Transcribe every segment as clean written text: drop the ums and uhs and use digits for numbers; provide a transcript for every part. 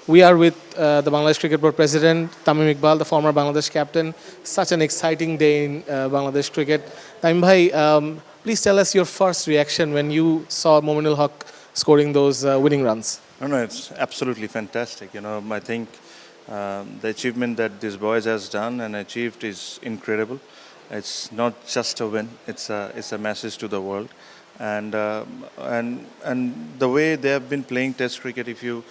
We are with the Bangladesh Cricket Board President Tamim Iqbal, the former Bangladesh captain. Such an exciting day in Bangladesh cricket. Tamim bhai, please tell us your first reaction when you saw Mominul Haq scoring those winning runs. No, no, it's absolutely fantastic. I think the achievement that this boys has done and achieved is incredible. It's not just a win; it's a message to the world, and the way they have been playing Test cricket. If you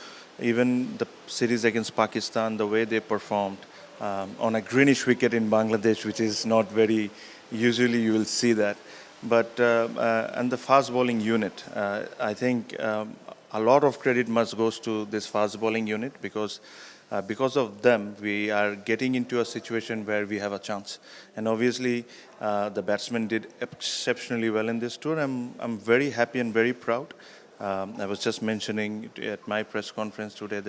even the series against Pakistan, the way they performed on a greenish wicket in Bangladesh, which is not very usually you will see that. But and the fast bowling unit, I think a lot of credit must goes to this fast bowling unit because of them we are getting into a situation where we have a chance. And obviously the batsmen did exceptionally well in this tour. I'm very happy and very proud. I was just mentioning at my press conference today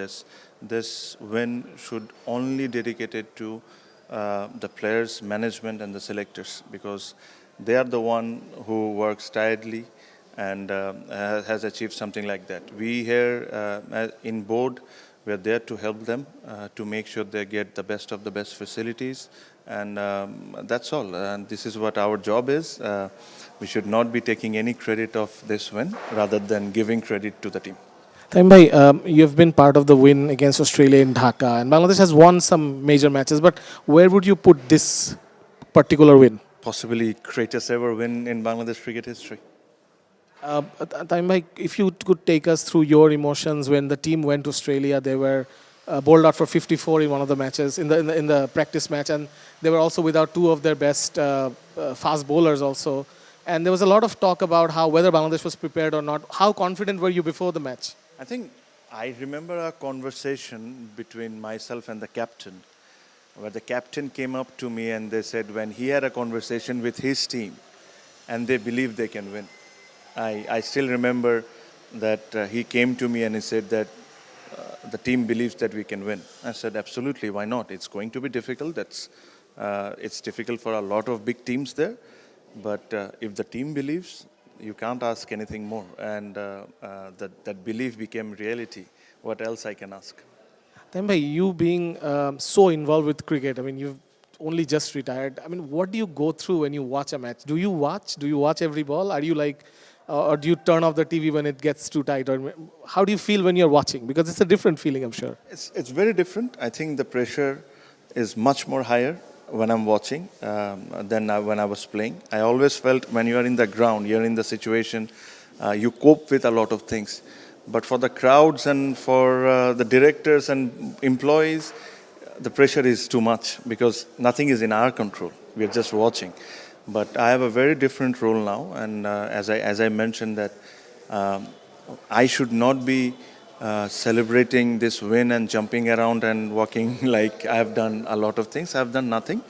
this win should only dedicated to the players, management, and the selectors because they are the one who works tirelessly and has achieved something like that. We here in board, we are there to help them to make sure they get the best of the best facilities, and that's all. And this is what our job is. We should not be taking any credit of this win rather than giving credit to the team. Tamim bhai, you've been part of the win against Australia in Dhaka, and Bangladesh has won some major matches. But where would you put this particular win? Possibly greatest ever win in Bangladesh cricket history. Tamim bhai, if you could take us through your emotions when the team went to Australia, they were bowled out for 54 in one of the matches in the practice match, and they were also without two of their best fast bowlers also. And there was a lot of talk about how whether Bangladesh was prepared or not. How confident were you before the match? I think I remember a conversation between myself and the captain, where the captain came up to me and they said when he had a conversation with his team and they believe they can win. I still remember that he came to me and he said that the team believes that we can win. I said, absolutely, why not? It's going to be difficult. It's difficult for a lot of big teams there. But if the team believes, you can't ask anything more. And that belief became reality. What else I can ask? Then, bhai, you being so involved with cricket, I mean, you've only just retired. I mean, what do you go through when you watch a match? Do you watch? Do you watch every ball? Are you like, or do you turn off the TV when it gets too tight? Or how do you feel when you're watching? Because it's a different feeling, I'm sure. It's very different. I think the pressure is much more higher when I'm watching than when I was playing. I always felt when you are in the ground, you're in the situation, you cope with a lot of things. But for the crowds and for the directors and employees, the pressure is too much because nothing is in our control. We are just watching. But I have a very different role now, and as I mentioned that I should not be celebrating this win and jumping around and walking like I have done a lot of things. I have done nothing.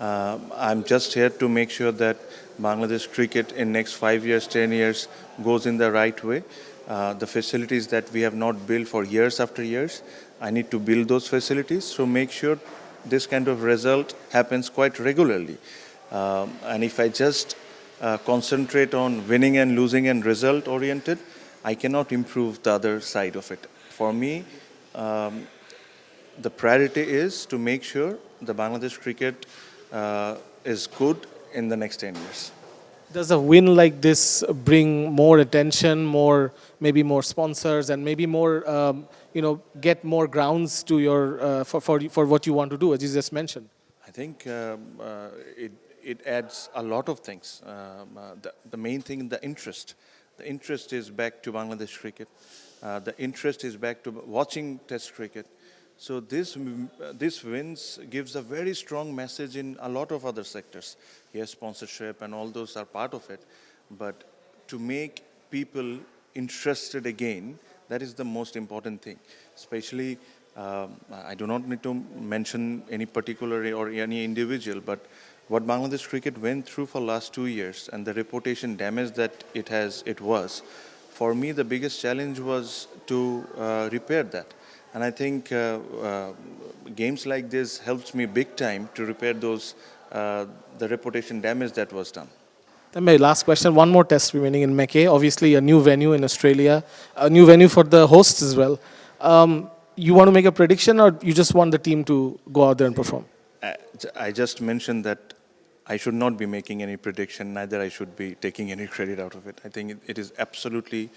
I'm just here to make sure that Bangladesh cricket in next 5 years, 10 years goes in the right way. The facilities that we have not built for years after years, I need to build those facilities to make sure this kind of result happens quite regularly. And if I just concentrate on winning and losing and result oriented, I cannot improve the other side of it. For me, the priority is to make sure the Bangladesh cricket is good in the next 10 years. Does a win like this bring more attention, maybe more sponsors, and maybe more, get more grounds to your for what you want to do, as you just mentioned? I think it adds a lot of things. The main thing, the interest. The interest is back to Bangladesh cricket. The interest is back to watching Test cricket. So this wins gives a very strong message in a lot of other sectors. Yes, sponsorship and all those are part of it. But to make people interested again, that is the most important thing. Especially, I do not need to mention any particular or any individual, but what Bangladesh cricket went through for last 2 years and the reputation damage that it was, for me the biggest challenge was to repair that. And I think games like this helps me big time to repair the reputation damage that was done. Then my last question, one more test remaining in Mackay. Obviously, a new venue in Australia, a new venue for the hosts as well. you want to make a prediction, or you just want the team to go out there and perform? I just mentioned that I should not be making any prediction, neither I should be taking any credit out of it. I think it is absolutely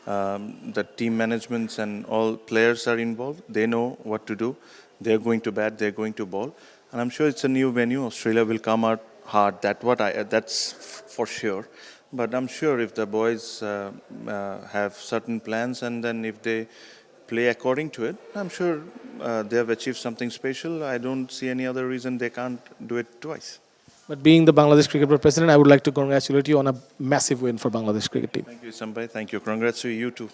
the team managements and all players are involved. They know what to do. They're going to bat, they're going to bowl. And I'm sure it's a new venue. Australia will come out hard. That's for sure. But I'm sure if the boys have certain plans and then if they play according to it, I'm sure they have achieved something special. I don't see any other reason they can't do it twice. But being the Bangladesh Cricket Board president, I would like to congratulate you on a massive win for Bangladesh cricket team. Thank you, Sambai. Thank you. Congrats to you too.